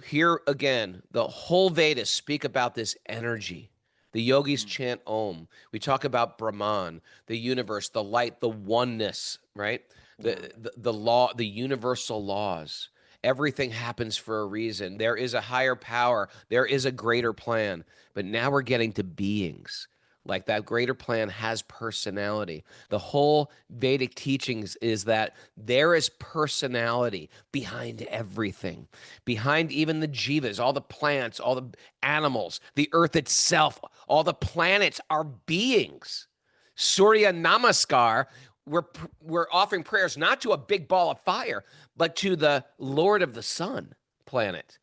here again, the whole Vedas speak about this energy. The yogis chant Om. We talk about Brahman, the universe, the light, the oneness, right? The law, the universal laws. Everything happens for a reason. There is a higher power. There is a greater plan. But now we're getting to beings. Like that greater plan has personality. The whole Vedic teachings is that there is personality behind everything, behind even the jivas, all the plants, all the animals, the earth itself, all the planets are beings. Surya Namaskar, we're offering prayers not to a big ball of fire, but to the Lord of the Sun planet.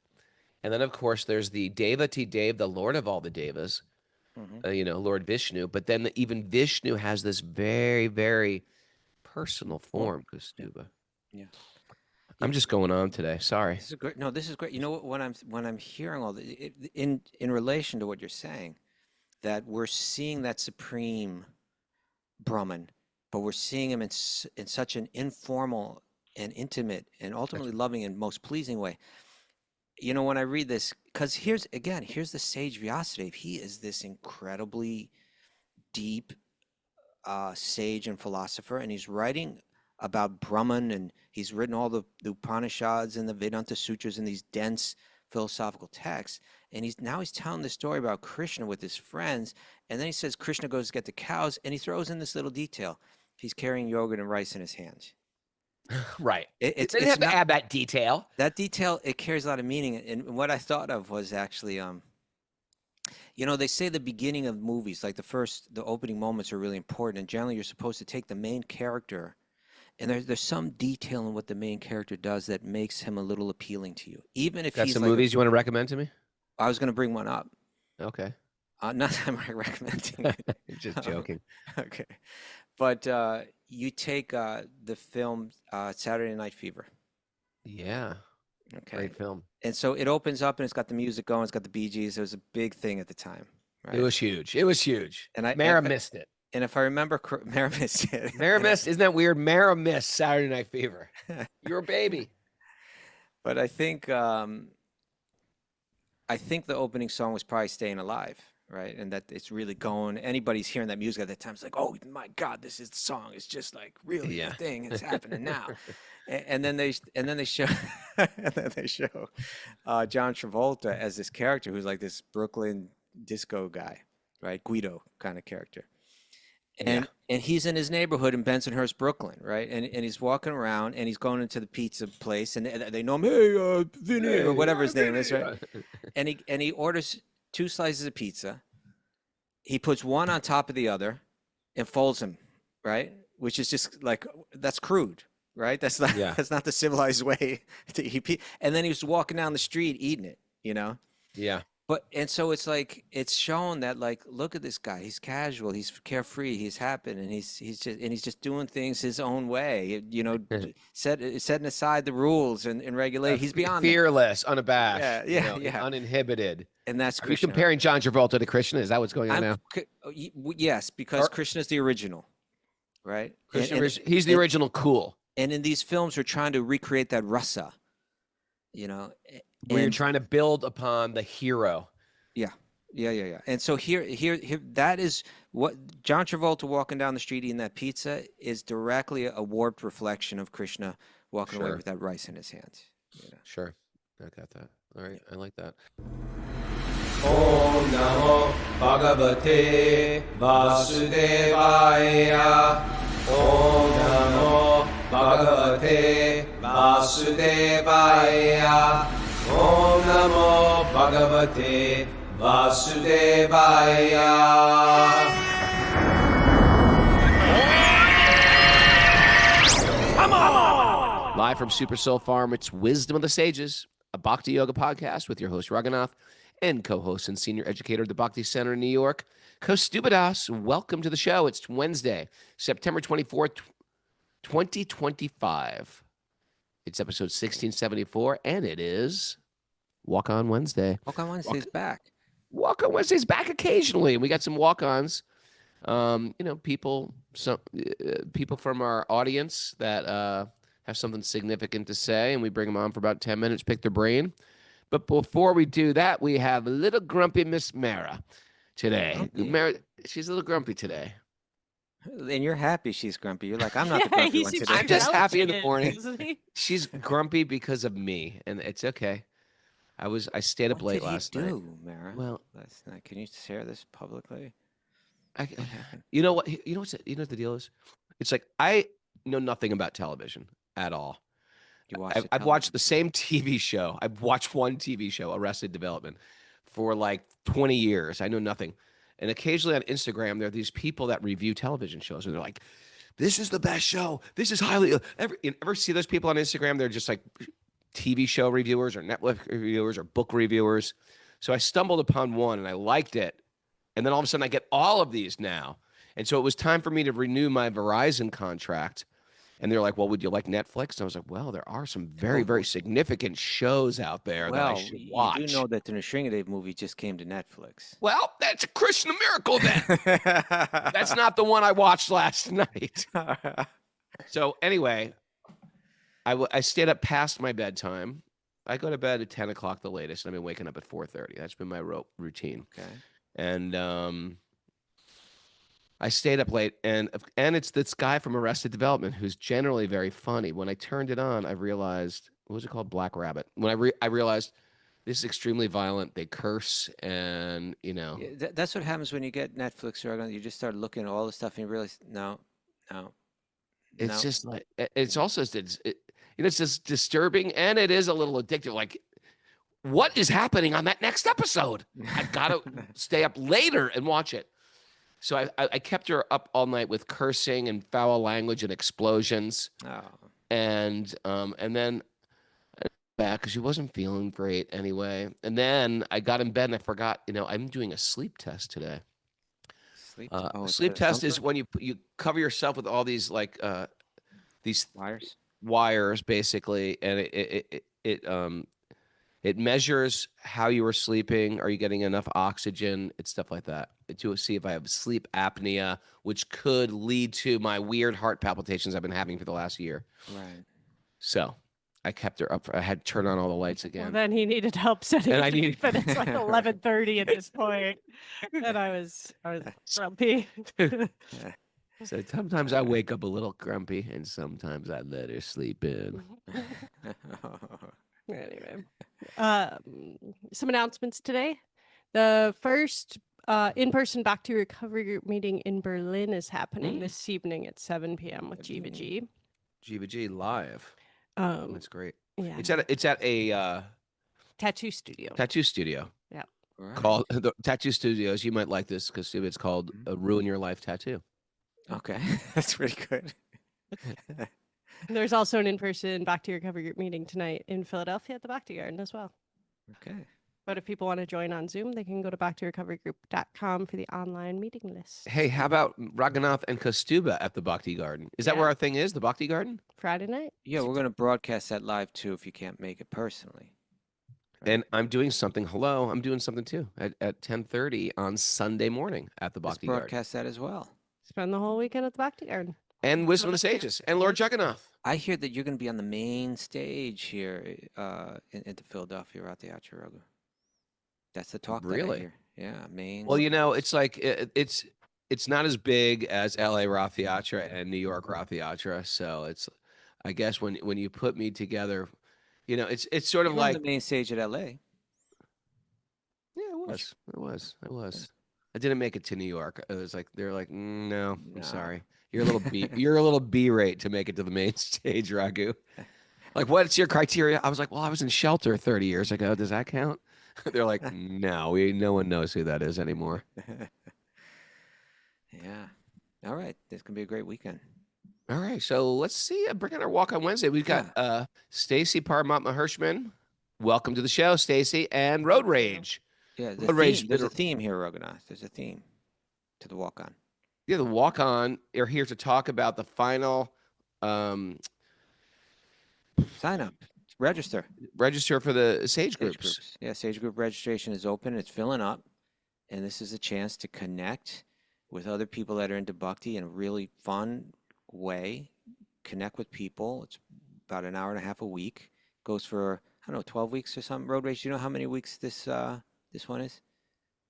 And then, of course, there's the Devati Dev, the Lord of all the devas, Lord Vishnu. But then even Vishnu has this very, very personal form, Kaustubha. Yeah. I'm just going on today. Sorry. This is great. No, this is great. You know what? When I'm hearing all this, in relation to what you're saying, that we're seeing that supreme Brahman, but we're seeing him in such an informal and intimate and ultimately loving and most pleasing way. You know, when I read this, because here's the sage Vyasadeva. He is this incredibly deep sage and philosopher, and he's writing about Brahman, and he's written all the Upanishads and the Vedanta Sutras and these dense philosophical texts. And he's telling the story about Krishna with his friends, and then he says Krishna goes to get the cows, and he throws in this little detail: he's carrying yogurt and rice in his hands. Right. It didn't have to add that detail. That detail, it carries a lot of meaning. And what I thought of was actually, you know, they say the beginning of movies, like the opening moments are really important. And generally, you're supposed to take the main character, and there's some detail in what the main character does that makes him a little appealing to you, even if he's some like movies you want to recommend to me. I was going to bring one up. Okay. Not that I'm recommending it. Just joking. Okay. But you take the film Saturday Night Fever. Yeah. Okay. Great film. And so it opens up and it's got the music going. It's got the Bee Gees. It was a big thing at the time. Right? It was huge. It was huge. And Mara missed it. And if I remember, Mara missed it. Mara missed. Isn't that weird? Mara missed Saturday Night Fever. You're a baby. But I think the opening song was probably Staying Alive, right? And that it's really going. Anybody's hearing that music at that time, it's like, oh my God, this is the song. It's just like really the thing. It's happening now. And then they show John Travolta as this character who's like this Brooklyn disco guy, right? Guido kind of character. And he's in his neighborhood in Bensonhurst, Brooklyn, right? And he's walking around and he's going into the pizza place and they know him, hey, Vinny, or whatever his name is, right? And he orders 2 slices of pizza. He puts one on top of the other and folds them, right? Which is just like, that's crude, right? That's not the civilized way to eat. And then he was walking down the street eating it, you know? Yeah. But and so it's like it's shown that like look at this guy, he's casual, he's carefree, he's happy, and he's just doing things his own way, you know, setting aside the rules and regulations. He's beyond fearless, unabashed, uninhibited. And that's Krishna. Are you comparing John Travolta to Krishna? Is that what's going on now? Yes, because Krishna's the original, right? He's the original cool. And in these films, we're trying to recreate that rasa, you know. Where you're trying to build upon the hero. Yeah. And so here, that is what John Travolta walking down the street eating that pizza is directly a warped reflection of Krishna walking away with that rice in his hands. You know? Sure. I got that. All right. I like that. Om Namo Bhagavate Vasudevaya. Om Namo Bhagavate Vasudevaya. Om Namo Bhagavate Vasudevaya. Live from Super Soul Farm, it's Wisdom of the Sages, a Bhakti Yoga podcast with your host, Raghunath, and co-host and senior educator at the Bhakti Center in New York, Kaustubha. Welcome to the show. It's Wednesday, September 24th, 2025. It's episode 1674, and it is Walk On Wednesday. Walk On Wednesday's back. Walk On Wednesday's back occasionally. We got some walk-ons. People from our audience that have something significant to say, and we bring them on for about 10 minutes, pick their brain. But before we do that, we have a little grumpy Miss Mara today. Grumpy? Mara, she's a little grumpy today. And you're happy she's grumpy. You're like, I'm not the grumpy he one seems today. I'm just happy in the grouchy, morning. isn't he? She's grumpy because of me, and it's okay. I stayed up What late did he last night. do, Mara? Well, Last night. Can you share this publicly? I, What happened? you know what? You know what the deal is? It's like I know nothing about television at all. You watched I've watched the same TV show. I've watched one TV show, Arrested Development, for like 20 years. I know nothing. And occasionally on Instagram, there are these people that review television shows, and they're like, "This is the best show. This is highly." You ever see those people on Instagram? They're just like TV show reviewers or Netflix reviewers or book reviewers. So I stumbled upon one, and I liked it. And then all of a sudden, I get all of these now. And so it was time for me to renew my Verizon contract. And they're like, "Well, would you like Netflix?" And I was like, "Well, there are some very, very significant shows out there that I should watch." You do know that the Ṛg movie just came to Netflix. Well, that's a Krishna miracle then. That's not the one I watched last night. So anyway, I stayed up past my bedtime. I go to bed at 10 o'clock the latest, and I've been waking up at 4:30. That's been my routine. Okay. And I stayed up late, and it's this guy from Arrested Development who's generally very funny. When I turned it on, I realized, what was it called? Black Rabbit. When I realized this is extremely violent. They curse, and Yeah, that's what happens when you get Netflix or you just start looking at all the stuff and you realize, no. it's just like it's also it's just disturbing, and it is a little addictive. Like, what is happening on that next episode? I've got to stay up later and watch it. So I kept her up all night with cursing and foul language and explosions, and then back because she wasn't feeling great anyway. And then I got in bed and I forgot. I'm doing a sleep test today. Sleep test is when you cover yourself with all these these wires basically, and it measures how you were sleeping. Are you getting enough oxygen? It's stuff like that to see if I have sleep apnea, which could lead to my weird heart palpitations I've been having for the last year. Right. So I kept her up. I had to turn on all the lights again. Well, then he needed help setting And I it, needed- but it's like 11:30 at this point, and I was grumpy. So sometimes I wake up a little grumpy, and sometimes I let her sleep in. Anyway, some announcements today. The first in-person Back to Recovery group meeting in Berlin is happening this evening at 7 p.m. with Jiva G. Jiva G live. Um, That's great. yeah, It's at a tattoo studio. tattoo studio Right. called the Tattoo Studios. You might like this because it's called Ruin Your Life Tattoo. Okay, that's pretty good. There's also an in-person Back to Recovery group meeting tonight in Philadelphia at the Bhakti Garden as well. Okay. But if people want to join on Zoom, they can go to backtorecoverygroup.com for the online meeting list. Hey, how about Raghunath and Kaustubha at the Bhakti Garden? Is that where our thing is, the Bhakti Garden? Friday night. Yeah, we're going to broadcast that live too if you can't make it personally. And I'm doing something. I'm doing something too at 10:30 on Sunday morning at the Let's Bhakti Garden. broadcast that as well. Spend the whole weekend at the Bhakti Garden. And Wisdom of the Sages and Lord Jagannath. I hear that you're going to be on the main stage here in the Philadelphia Rathayatra Raghu. That's the talk that I Really? hear. Yeah, main. Well, it's like it's not as big as LA Rathayatra and New York Rathayatra. So it's, I guess when you put me together, it's sort of You're on like the main stage at LA. Yeah, it was. I didn't make it to New York. It was like they're like, no, I'm No. sorry. You're a little B rate to make it to the main stage, Raghu. Like, what's your criteria? I was like, well, I was in shelter 30 years ago. Does that count? They're like, no, no one knows who that is anymore. Yeah. All right. This can be a great weekend. All right, so let's see. Bring on our walk on Wednesday. We've got Stacy Paramatma Hirschman. Welcome to the show, Stacy, and Road Rage. Yeah, there's a theme here, Raghunath. There's a theme to the walk on. Yeah, the walk on are here to talk about the final Sign up. Register. for the Sage groups. Yeah, Sage group registration is open. It's filling up. And this is a chance to connect with other people that are into bhakti in a really fun way. Connect with people. It's about an hour and a half a week. Goes for don't know, 12 weeks or something. Road Rage. Do you know how many weeks this one is?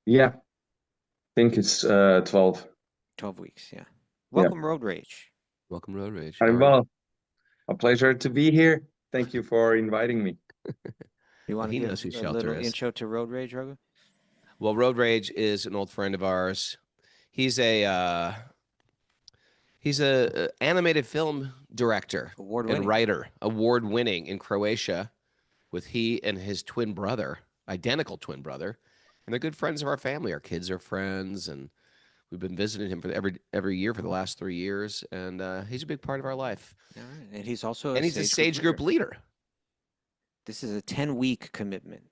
Yeah, I think it's 12. 12 weeks. Yeah. Yeah. Welcome, Road Rage. Welcome, Road Rage. Very How are you? well. A pleasure to be here. Thank you for inviting me. You Well, want to he give knows who a Shelter little is. intro to Road Rage, Raghu? Well, Road Rage is an old friend of ours. He's a animated film director and Award-winning. writer, award-winning in Croatia, with he and his twin brother, identical twin brother, and they're good friends of our family. Our kids are friends, and we've been visiting him for every year for the last 3 years, and he's a big part of our life. All right. And he's also And he's a Sage Group leader. This is a 10-week commitment.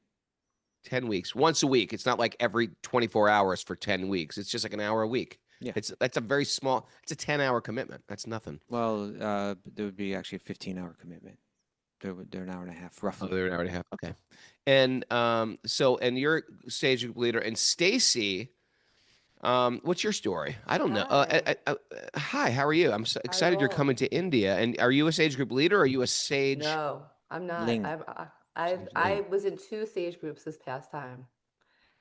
10 weeks, once a week. It's not like every 24 hours for 10 weeks. It's just like an hour a week. Yeah. That's a very small, it's a 10-hour commitment. That's nothing. Well, there would be actually a 15-hour commitment. They're an hour and a half, Oh, roughly. they're an hour and a half. Okay. And and you're Sage Group leader. And Stacy, what's your story? I don't know. Hi, how are you? I'm so excited you're roll. coming to India. And are you a Sage Group leader or are you a Sage? No, I'm not. Ling. I was in 2 sage groups this past time.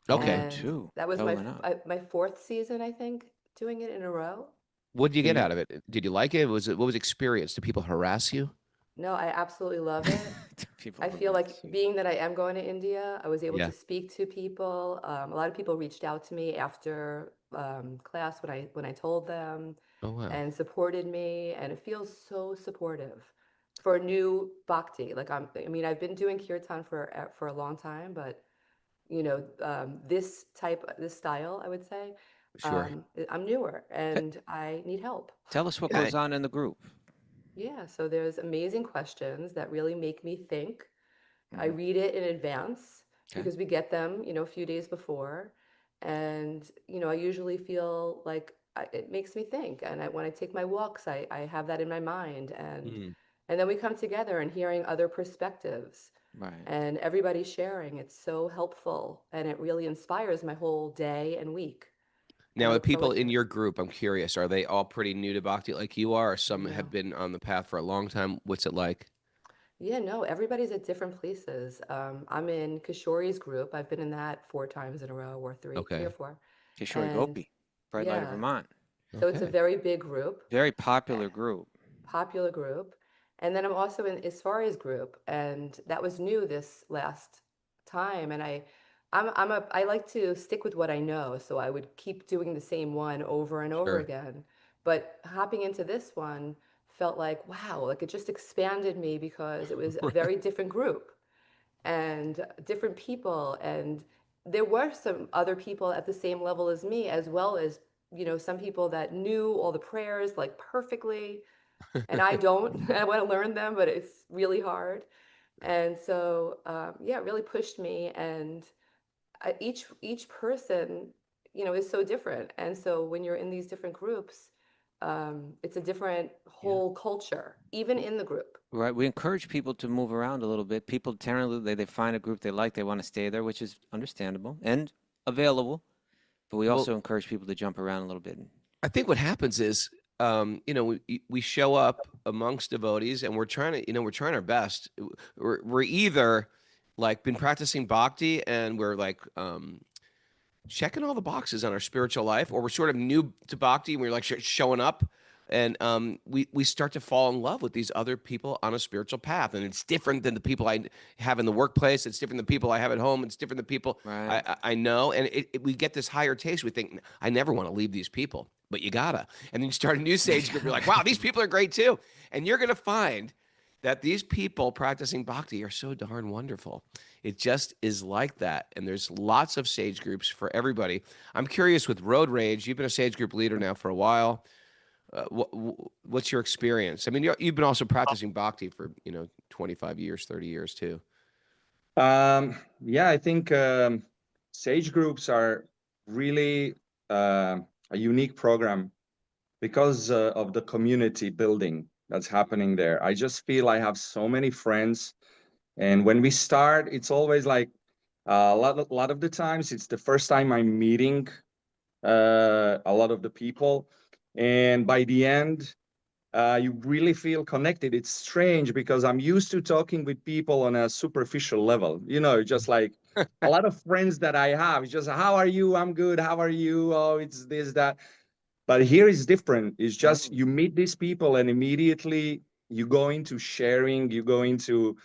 Okay. And Two. that was Doubling up. my 4th season, I think, doing it in a row. What did you get you- out of it? Did you like it? What was the experience? Did people harass you? No, I absolutely love it. People I feel like harass you. being that I am going to India, I was able Yeah. to speak to people. A lot of people reached out to me after class when I told them Oh, wow. and supported me, and it feels so supportive for a new bhakti. Like I mean, I've been doing kirtan for a long time, but you know, this style, I would say, Sure. I'm newer and I need help. Tell us what Yeah. goes on in the group. Yeah, so there's amazing questions that really make me think. I Mhm. read it in advance Okay. because we get them, you know, a few days before. And, you know, I usually feel like it makes me think. And when I take my walks, I have that in my mind. Mm. And then we come together and hearing other perspectives Right. and everybody sharing. It's so helpful and it really inspires my whole day and week. And I Now, the look forward people to in it. your group, I'm curious, are they all pretty new to Bhakti like you are, or some have No. been on the path for a long time? What's it like? Yeah, no, everybody's at different places. I'm in Kishori's group. I've been in that 4 times in a row, or three or Okay. 4. Kishore And Gopi, Bright Light of yeah, Vermont. so it's a Okay. very big group, Very popular group. popular group. And then I'm also in Isfari's group, and that was new this last time. And I like to stick with what I know, so I would keep doing the same one over and over Sure. again. But hopping into this one felt like, wow, like it just expanded me because it was a very different group and different people. And there were some other people at the same level as me, as well as, you know, some people that knew all the prayers like perfectly. And I don't. I want to learn them, but it's really hard. And so, yeah, it really pushed me. And each person, you know, is so different. And so when you're in these different groups, it's a different whole culture, even in the group. Right. We encourage people to move around a little bit. People generally they find a group they like, they want to stay there, which is understandable and available. But we Well, also encourage people to jump around a little bit. I think what happens is, you know, we show up amongst devotees and we're trying to, you know, we're trying our best. We're either like been practicing bhakti and we're like checking all the boxes on our spiritual life, or we're sort of new to bhakti and we're like showing up, and we start to fall in love with these other people on a spiritual path, and it's different than the people I have in the workplace. It's different than people I have at home. It's different than people Right. I know, and we get this higher taste. We think, I never want to leave these people, but you gotta. And then you start a new sage group. You're like, wow, these people are great too, and you're gonna find that these people practicing bhakti are so darn wonderful. It just is like that. And there's lots of sage groups for everybody. I'm curious with Road Rage, you've been a sage group leader now for a while. What's your experience? I mean, you've been also practicing bhakti for, you know, 25 years, 30 years too. Yeah, I think Sage groups are really a unique program because of the community building that's happening there. I just feel I have so many friends, and when we start, it's always like a lot of the times it's the first time I'm meeting a lot of the people, and by the end, you really feel connected. It's strange because I'm used to talking with people on a superficial level, just like a lot of friends that I have. It's just, how are you? I'm good. How are you? Oh, it's this, that. But here is different. It's just you meet these people and immediately you go into sharing, you go into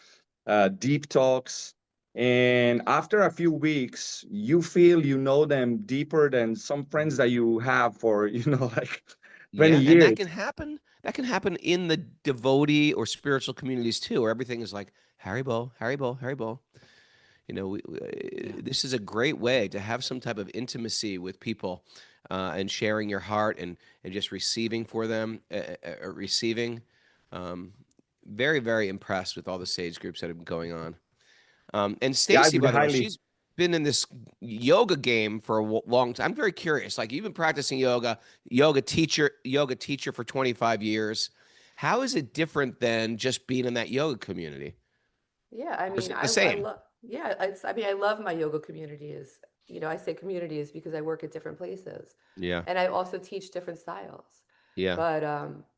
deep talks. And after a few weeks, you feel you know them deeper than some friends that you have for, like 20 Yeah, and years. that can happen in the devotee or spiritual communities too, where everything is like Haribo, Haribo, Haribo. This is a great way to have some type of intimacy with people, and sharing your heart and just receiving for them, receiving. Very, very impressed with all the sage groups that have been going on. And Yeah, I Stacy, would by the way, highly. she's been in this yoga game for a long time. I'm very curious. Like, you've been practicing yoga teacher for 25 years. How is it different than just being in that yoga community? Yeah, I Or is mean, it the I same? love, yeah, I mean, I love my yoga communities. I say communities because I work at different places Yeah, and I also teach different styles. yeah. But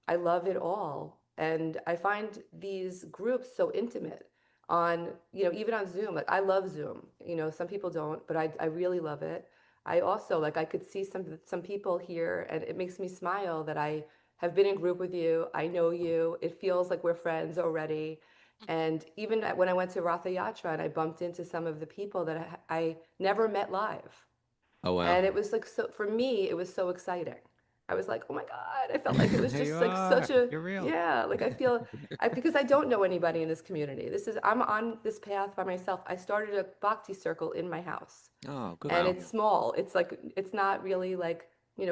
I love it all. And I find these groups so intimate on, even on Zoom. Like, I love Zoom. Some people don't, but I really love it. I also, like, I could see some people here and it makes me smile that I have been in group with you. I know you. It feels like we're friends already. And even when I went to Ratha Yatra and I bumped into some of the people that I never met live. Oh, wow. And it was like, so for me, it was so exciting. I was like, oh my God, I felt like it was There you just like are. such a, You're real. yeah, like because I don't know anybody in this community. I'm on this path by myself. I started a bhakti circle in my house Oh, good. and for it's you. small. It's like, it's not really like,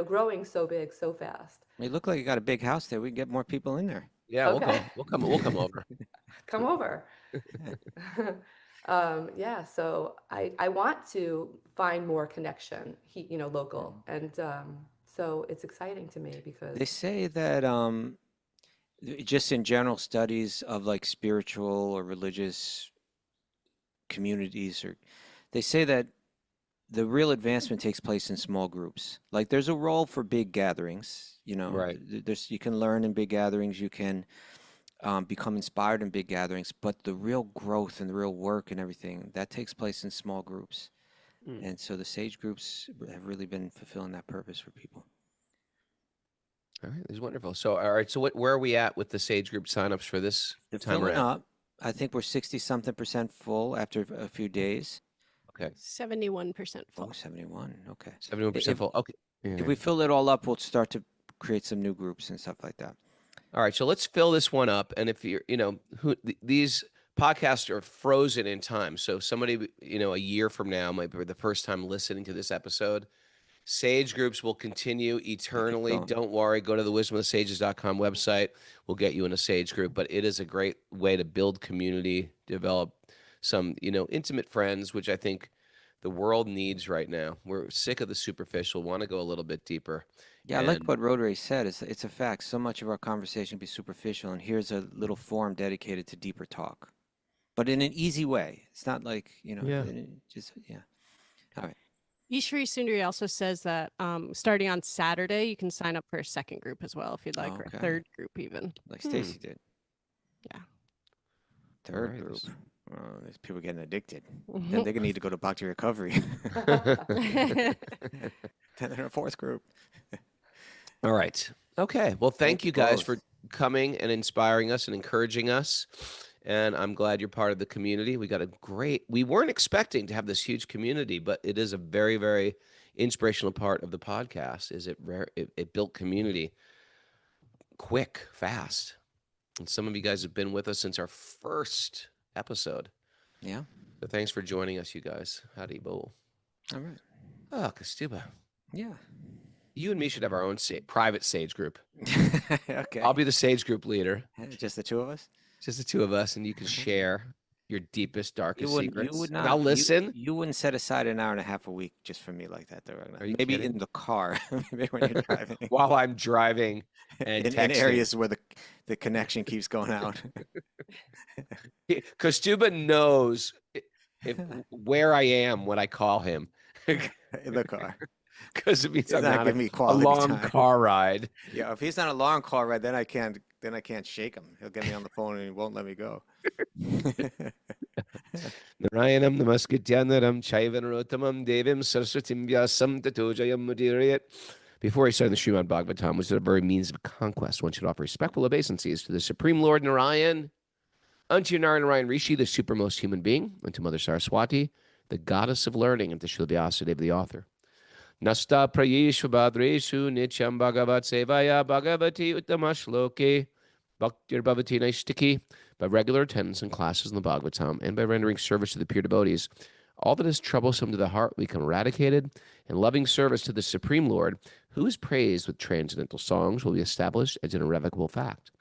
growing so big, so fast. You look like you got a big house there. We can get more people in there. Yeah, we'll Okay, go. We'll come over. come over. Yeah. Yeah, so I want to find more connection, local, and so it's exciting to me because They say that just in general studies of like spiritual or religious communities, or they say that the real advancement takes place in small groups. Like there's a role for big gatherings, Right. There's you can learn in big gatherings, you can become inspired in big gatherings, but the real growth and the real work and everything that takes place in small groups. Mm. And so the sage groups have really been fulfilling that purpose for people. All right, this is wonderful. So, all right, so where are we at with the Sage Group signups for this They're time filling around? up. I think we're 60-something% full after a few days. Okay, 71% Oh, full. 71. Okay. 71% full. Okay. If Yeah. we fill it all up, we'll start to create some new groups and stuff like that. All right, so let's fill this one up. And if you're, these podcasts are frozen in time. So somebody, a year from now might be the first time listening to this episode. Sage groups will continue eternally. going. Don't worry. Go to the wisdomofthesages.com website. We'll get you in a Sage group. But it is a great way to build community, develop some, intimate friends, which I think the world needs right now. We're sick of the superficial, want to go a little bit deeper. Yeah, I like And what Rotary said. It's a fact. So much of our conversation can be superficial, and here's a little forum dedicated to deeper talk, but in an easy way. It's not like, Yeah. just, yeah. All right. Ishri Sundari also says that starting on Saturday, you can sign up for a second group as well if you'd like, or Okay. a third group even. Like Stacy did. Yeah. Third right, group. this- Oh, there's people getting addicted. Then they're gonna need to go to Bhakti Recovery. Then they're in a fourth group. All right. Okay. Well, thank Thank you you guys both. for coming and inspiring us and encouraging us. And I'm glad you're part of the community. We weren't expecting to have this huge community, but it is a very, very inspirational part of the podcast. It built community quick, fast. And some of you guys have been with us since our first episode. Yeah. So thanks for joining us, you guys. Howdy, Bo. All right. Oh, Kaustubha. Yeah. You and me should have our own private Sage group. Okay. I'll be the Sage group leader. Just the two of us? Just the two of us, and you can share your deepest, darkest secrets. You would And not. I'll listen. You wouldn't set aside an hour and a half a week just for me like that, though. Raghunath. Are you Maybe kidding? in the car, maybe when you're driving. While I'm driving and in texting. areas where the connection keeps going out. Kaustubha knows where I am when I call him. In the car. because it means He's I'm not not giving me a quality long time. car ride. Yeah, if he's not a long car ride, then I can't shake him. He'll get me on the phone and he won't let me go. Narayanam namaskrityanam chaivanarottamam devim saraswatim vyasam tato jayam mudirayat. Before he started the Srimad Bhāgavatam, was a very means of conquest. One should offer respectful obeisances to the Supreme Lord Narayan, unto Narayan Rishi, the supermost human being, and to Mother Saraswati, the goddess of learning, and to Srila Vyasadeva, the author. Nasta prayeshva bhadreshu nityam bhagavat sevaya bhagavati uttamashloke bhaktir bhavati naistiki. By regular attendance in classes in the Bhagavatam and by rendering service to the pure devotees, all that is troublesome to the heart will become eradicated, and loving service to the Supreme Lord, who is praised with transcendental songs, will be established as an irrevocable fact.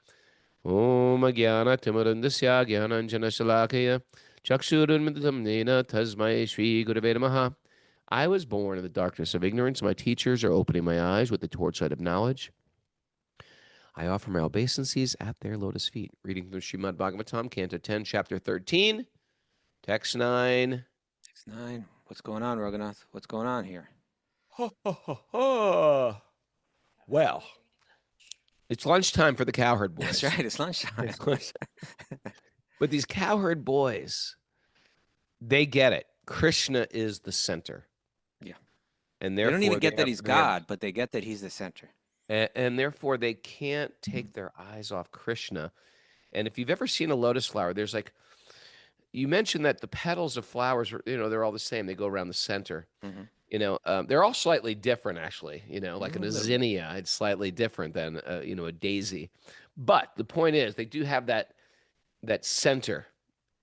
Om Agyana Timarandasya Gyananjana Shalakaya Chakshurunmitamnena Tasmai Shri Gurave Namaha. I was born in the darkness of ignorance. My teachers are opening my eyes with the torchlight of knowledge. I offer my obeisances at their lotus feet. Reading from Srimad Bhāgavatam, Canto 10, Chapter 13, Text 9. Text 9. What's going on, Raghunath? What's going on here? Well, it's lunchtime for the cowherd boys. That's right. It's lunchtime. It's lunchtime. But these cowherd boys, they get it. Krishna is the center. Yeah. And They therefore don't even get that have- he's God, but they get that he's the center. And therefore they can't take their eyes off Krishna. And if you've ever seen a lotus flower, there's like, you mentioned that the petals of flowers, they're all the same. They go around the center. Mhm. They're all slightly different, actually. Like an A little bit. zinnia, it's slightly different than a daisy. But the point is, they do have that center,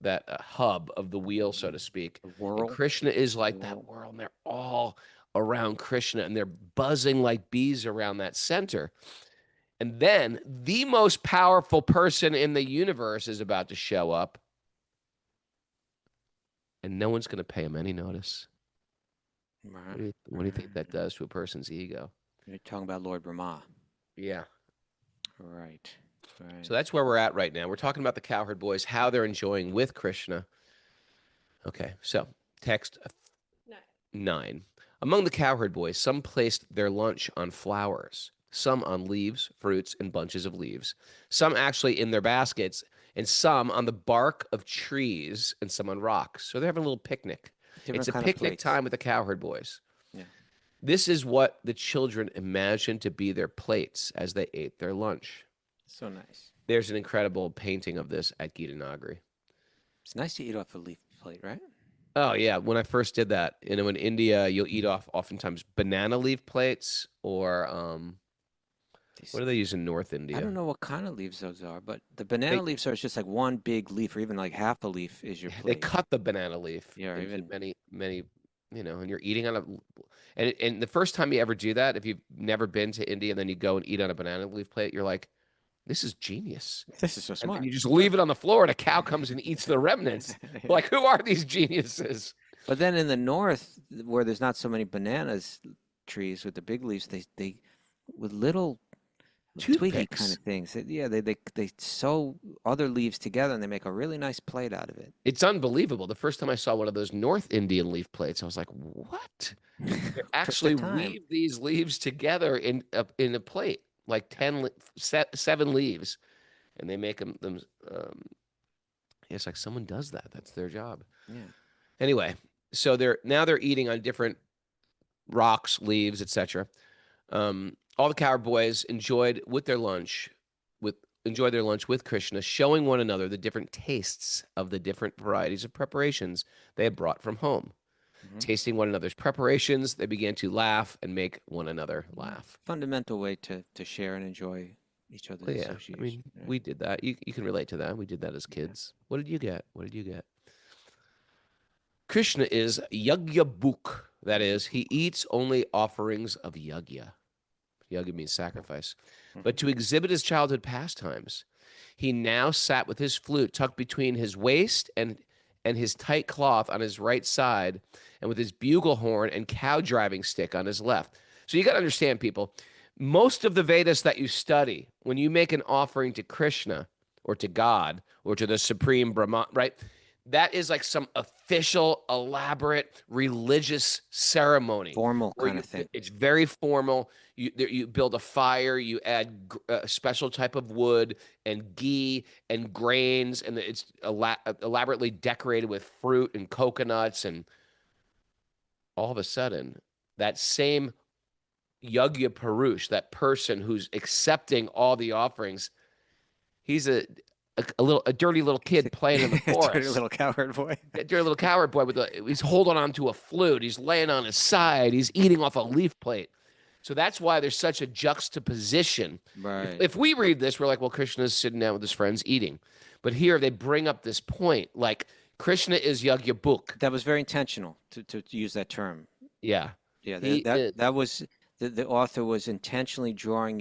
that hub of the wheel, so to speak. The And whirl. Krishna is like that whirl, and they're all around Krishna, and they're buzzing like bees around that center. And then the most powerful person in the universe is about to show up, and no one's going to pay him any notice. What do you think that does to a person's ego? You're talking about Lord Brahma. Yeah. Right. So that's where we're at right now. We're talking about the cowherd boys, how they're enjoying with Krishna. Okay, so text 9. Among the cowherd boys, some placed their lunch on flowers, some on leaves, fruits, and bunches of leaves, some actually in their baskets, and some on the bark of trees, and some on rocks. So they're having a little picnic. Different It's a kind of picnic plates. time with the cowherd boys. Yeah. This is what the children imagined to be their plates as they ate their lunch. So nice. There's an incredible painting of this at Gita Nagari. It's nice to eat off a leaf plate, right? Oh, yeah. When I first did that, in India, you'll eat off oftentimes banana leaf plates or These- what do they use in North India? I don't know what kind of leaves those are, but the banana leaves are just like one big leaf, or even like half a leaf is your They plate. cut the banana leaf Yeah, or into even- many, and you're eating on a, and the first time you ever do that, if you've never been to India and then you go and eat on a banana leaf plate, you're like, this is genius. This is so And smart. then you just leave it on the floor and a cow comes and eats the remnants. Like, who are these geniuses? But then in the north, where there's not so many bananas trees with the big leaves, they with little twiggy kind Toothpicks. of things. They sew other leaves together and they make a really nice plate out of it. It's unbelievable. The first time I saw one of those North Indian leaf plates, I was like, what? They actually time. weave these leaves together in a plate, like 7 leaves, and they make them. It's like someone does that. That's their job. Yeah. Anyway, so they're eating on different rocks, leaves, etc. All the cowherd boys enjoyed their lunch with Krishna, showing one another the different tastes of the different varieties of preparations they had brought from home. Mhm. Tasting one another's preparations, they began to laugh and make one another laugh. Fundamental way to share and enjoy each other's Well, yeah, association. I mean, right? we did that. You can relate to that. We did that as kids. What did you get? Krishna is yajña-puruṣa. That is, he eats only offerings of yajña. Yajña means sacrifice. But to exhibit his childhood pastimes, he now sat with his flute tucked between his waist and his tight cloth on his right side, and with his bugle horn and cow driving stick on his left. So you got to understand, people, most of the Vedas that you study, when you make an offering to Krishna or to God or to the Supreme Brahman, right? that is like some official, elaborate religious ceremony. Formal where kind of thing. It's very formal. You build a fire, you add a special type of wood and ghee and grains, and it's elaborately decorated with fruit and coconuts. And all of a sudden, that same yajña-puruṣa, that person who's accepting all the offerings, he's a dirty little kid playing in the forest. Dirty little coward boy. A dirty little coward boy he's holding on to a flute. He's laying on his side. He's eating off a leaf plate. So that's why there's such a juxtaposition. Right. If we read this, we're like, well, Krishna's sitting down with his friends eating. But here they bring up this point, like Krishna is yajña-puruṣa. That was very intentional to use that term. Yeah. Yeah, He that was the author was intentionally drawing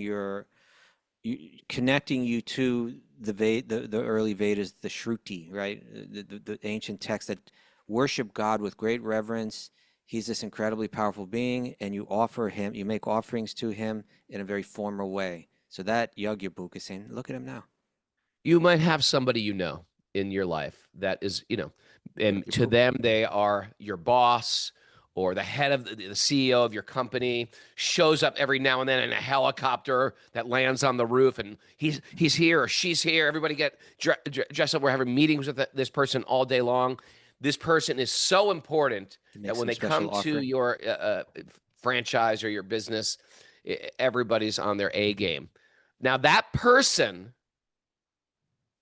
connecting you to the early Vedas, the Shruti, right? The ancient texts that worship God with great reverence. He's this incredibly powerful being, and you make offerings to him in a very formal way. So that yajña-puruṣa is saying, look at him now. You might have somebody in your life that is, and to them they are your boss or the head of the CEO of your company, shows up every now and then in a helicopter that lands on the roof, and he's here or she's here. Everybody get dressed up. We're having meetings with this person all day long. This person is so important that when they come to your franchise or your business, everybody's on their A game. Now that person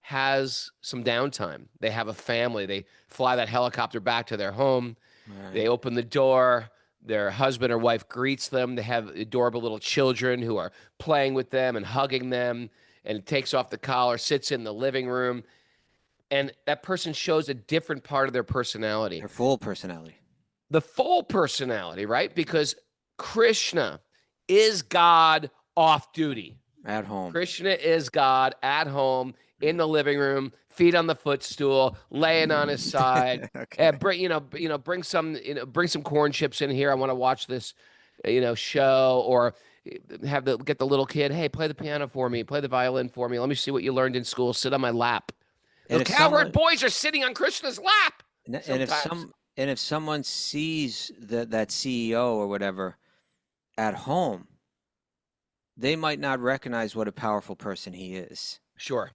has some downtime. They have a family. They fly that helicopter back to their home. Right. They open the door. Their husband or wife greets them. They have adorable little children who are playing with them and hugging them, and takes off the collar, sits in the living room. And that person shows a different part of their personality. Their full personality. The full personality, right? Because Krishna is God off duty. At home. Krishna is God at home, in the living room, feet on the footstool, laying on his side. Okay. Bring some corn chips in here. I want to watch this, show. Or get the little kid. Hey, play the piano for me. Play the violin for me. Let me see what you learned in school. Sit on my lap. The cowherd boys are sitting on Krishna's lap. And if someone sees that CEO or whatever at home, they might not recognize what a powerful person he is. Sure.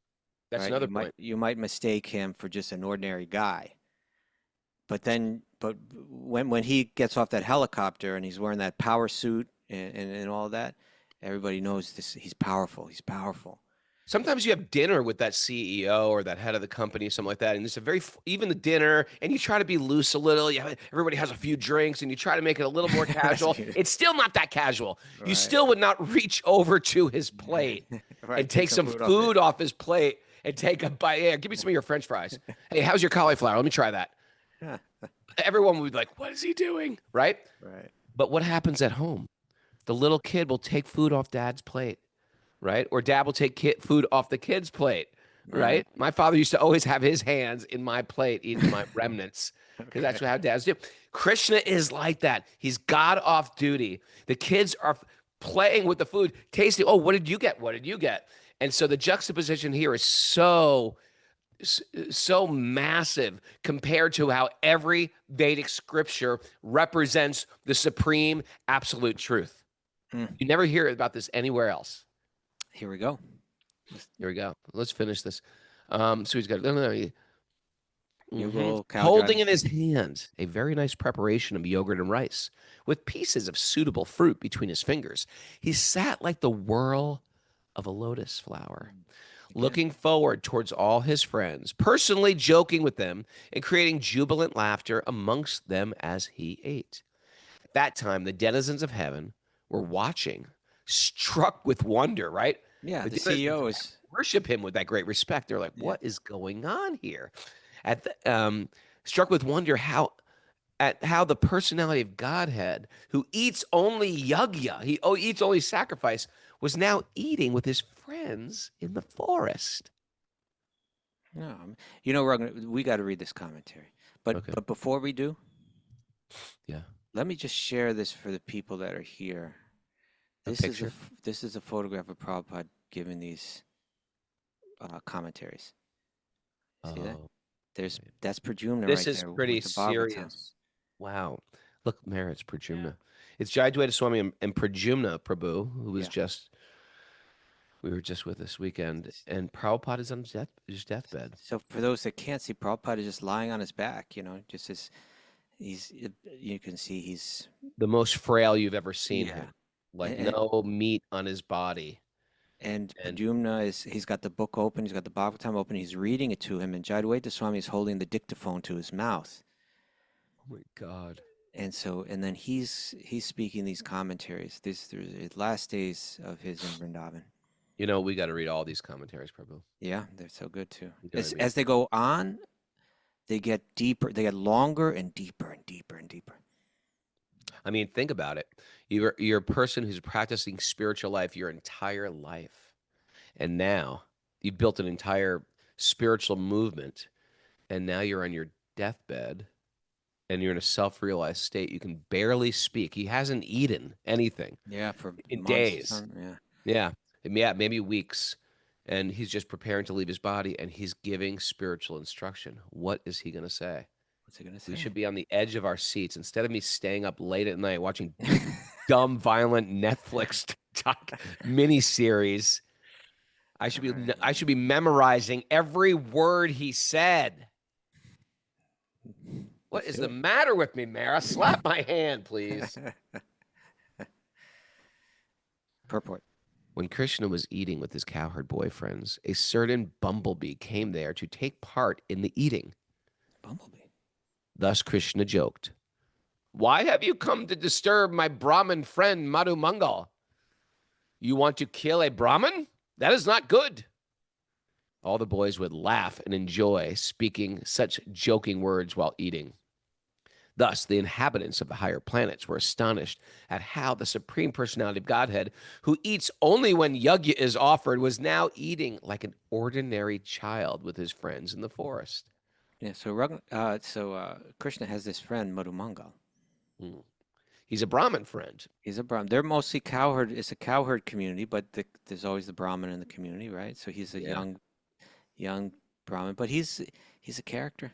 That's another point. You might mistake him for just an ordinary guy. But when he gets off that helicopter and he's wearing that power suit and all that, everybody knows this. He's powerful. He's powerful. Sometimes you have dinner with that CEO or that head of the company, something like that, and it's even the dinner, and you try to be loose a little. Everybody has a few drinks, and you try to make it a little more casual. It's still not that casual. Right. You still would not reach over to his plate right. and take some food off his plate and take a bite. Yeah, give me some of your French fries. Hey, how's your cauliflower? Let me try that. Everyone would be like, what is he doing? Right? Right. But what happens at home? The little kid will take food off dad's plate. Right? Or dad will take food off the kid's plate, right? My father used to always have his hands in my plate, eating my remnants, because that's how dads do. Krishna is like that. He's God off duty. The kids are playing with the food, tasting, oh, what did you get? What did you get? And so the juxtaposition here is so massive compared to how every Vedic scripture represents the supreme absolute truth. You never hear about this anywhere else. Here we go. Let's finish this. So he's got holding in his hand a very nice preparation of yogurt and rice with pieces of suitable fruit between his fingers. He sat like the whirl of a lotus flower, looking forward towards all his friends, personally joking with them and creating jubilant laughter amongst them as he ate. At that time, the denizens of heaven were watching, struck with wonder, right? Yeah, the CEO is worship him with that great respect. They're like, what is going on here? Struck with wonder at how the personality of Godhead, who eats only yajña, he eats only sacrifice, was now eating with his friends in the forest. No, we got to read this commentary. But before we do, let me just share this for the people that are here. This is a photograph of Prabhupada giving these commentaries. See that? That's Pradyumna This right is there pretty with the Bhāgavatam. serious. Wow. Look, Mara, it's Pradyumna. It's Jayadvaita Swami and Pradyumna Prabhu, who was Yeah. we were just with this weekend, and Prabhupada is on his deathbed. So for those that can't see, Prabhupada is just lying on his back, just as you can see he's, The most frail you've ever seen yeah. him. Like And, no meat on his body. and And Pradyumna he's got the book open, he's got the Bhāgavatam open, he's reading it to him, and Jayadvaita Swami is holding the dictaphone to his mouth. oh my God. And then he's speaking these commentaries. They're the last days of his in Vṛndāvana. We got to read all these commentaries, Prabhu. Yeah, they're so good too. You know what I mean? As they go on, they get deeper, they get longer and deeper and deeper and deeper. I mean, think about it. You're a person who's practicing spiritual life your entire life. And now you've built an entire spiritual movement. And now you're on your deathbed and you're in a self-realized state. You can barely speak. He hasn't eaten anything Yeah, for in months, days. yeah. Yeah, maybe weeks. And he's just preparing to leave his body and he's giving spiritual instruction. What is he going to say? What's he gonna say? We should be on the edge of our seats instead of me staying up late at night watching dumb, violent Netflix miniseries. I should be memorizing every word he said. What is the matter with me, Mara? Slap my hand, please. Purport. When Krishna was eating with his cowherd boyfriends, a certain bumblebee came there to take part in the eating. Bumblebee. Thus Krishna joked, "Why have you come to disturb my Brahmin friend Madhu Mangal? You want to kill a Brahmin? That is not good." All the boys would laugh and enjoy speaking such joking words while eating. Thus, the inhabitants of the higher planets were astonished at how the Supreme Personality of Godhead, who eats only when yajña is offered, was now eating like an ordinary child with his friends in the forest. Yeah, so Krishna has this friend, Madhu Mangal. He's a Brahmin friend. He's a Brahmin. They're mostly cowherd. It's a cowherd community, but there's always the Brahmin in the community, right? So he's a young Brahmin, but he's a character.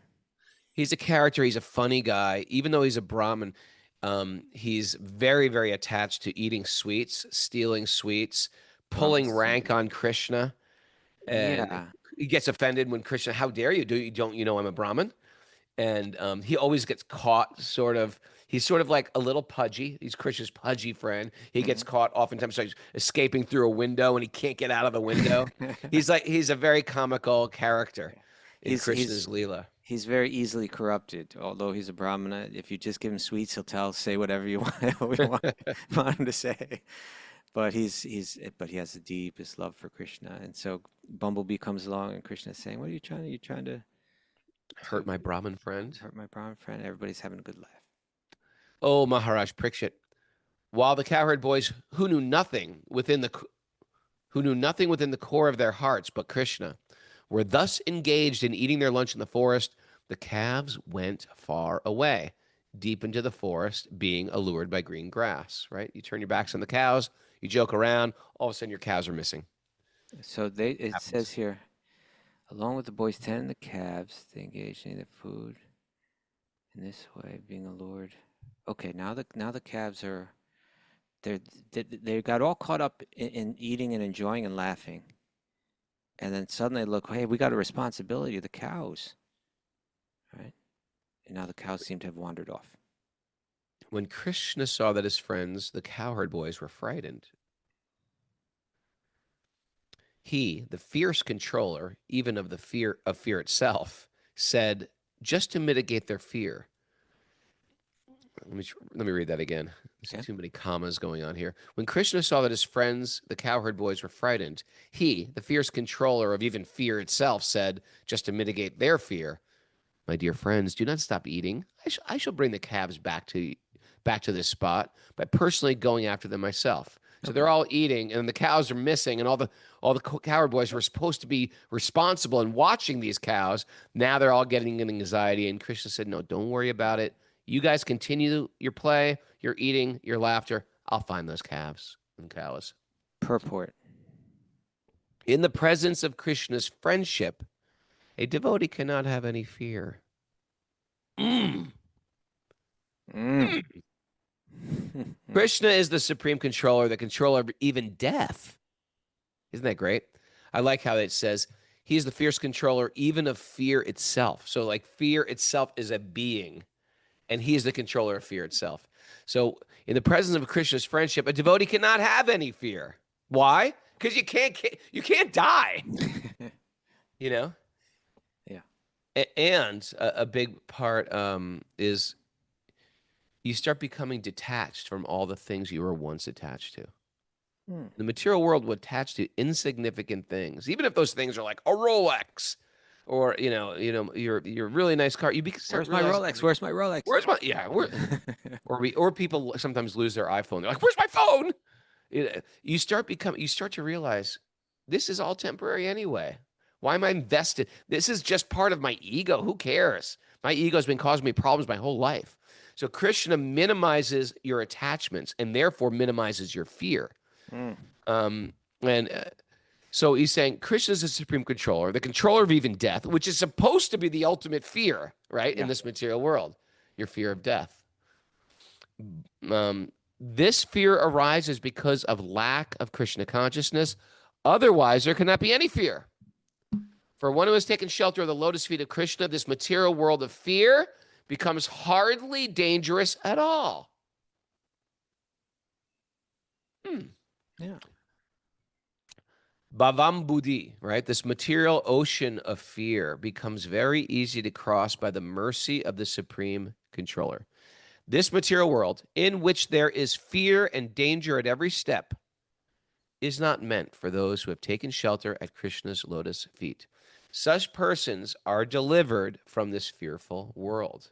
He's a character. He's a funny guy. Even though he's a Brahmin, he's very, very attached to eating sweets, stealing sweets, pulling rank on Krishna. And he gets offended when Krishna, "How dare you? Don't you know I'm a Brahmin?" And he always gets caught he's sort of like a little pudgy. He's Krishna's pudgy friend. He gets caught oftentimes so he's escaping through a window and he can't get out of the window. He's a very comical character in Krishna's Leela. He's very easily corrupted. Although he's a Brahmana, if you just give him sweets, he'll say whatever you want him to say. But he has the deepest love for Krishna. And so Bumblebee comes along and Krishna's saying, "What are you trying to hurt my Brahmin friend? Hurt my Brahmin friend." Everybody's having a good laugh. Oh, Maharaj Parikshit. While the cowherd boys who knew nothing within the core of their hearts but Krishna were thus engaged in eating their lunch in the forest, the calves went far away, deep into the forest, being allured by green grass, right? You turn your backs on the cows, you joke around, all of a sudden your cows are missing. So it says here, along with the boys tending the calves, they engaged in the food in this way, being allured. Okay, now the calves are, they got all caught up in eating and enjoying and laughing. And then suddenly look, hey, we got a responsibility to the cows, right? And now the cows seem to have wandered off. When Krishna saw that his friends, the cowherd boys, were frightened, he, the fierce controller, even of the fear itself, said, just to mitigate their fear. Let me read that again. There's too many commas going on here. When Krishna saw that his friends, the cowherd boys, were frightened, he, the fierce controller of even fear itself, said, just to mitigate their fear, "My dear friends, do not stop eating. I shall bring the calves back to this spot by personally going after them myself." So they're all eating, and the cows are missing, and all the cowherd boys were supposed to be responsible in watching these cows. Now they're all getting an anxiety, and Krishna said, "No, don't worry about it. You guys continue your play, your eating, your laughter. I'll find those calves and cows." Purport. In the presence of Krishna's friendship A devotee cannot have any fear. Mm. Mm. Krishna is the supreme controller, the controller of even death. Isn't that great? I like how it says he is the fierce controller even of fear itself. So like fear itself is a being, and he is the controller of fear itself. So in the presence of Krishna's friendship, a devotee cannot have any fear. Why? Because you can't die. You know? Yeah. And a big part is you start becoming detached from all the things you were once attached to. The material world will attach to insignificant things, even if those things are like a Rolex, or your really nice car. You start Where's my realizing, Rolex? Where's my Rolex? Where's my or people sometimes lose their iPhone. They're like, "Where's my phone?" You start to realize this is all temporary anyway. Why am I invested? This is just part of my ego. Who cares? My ego has been causing me problems my whole life. So Krishna minimizes your attachments and therefore minimizes your fear. So he's saying Krishna is the supreme controller, the controller of even death, which is supposed to be the ultimate fear, right? In this material world, your fear of death. This fear arises because of lack of Krishna consciousness. Otherwise, there cannot be any fear. For one who has taken shelter of the lotus feet of Krishna, this material world of fear becomes hardly dangerous at all. Yeah. Bhavam buddhi, right? This material ocean of fear becomes very easy to cross by the mercy of the supreme controller. This material world, in which there is fear and danger at every step, is not meant for those who have taken shelter at Krishna's lotus feet. Such persons are delivered from this fearful world.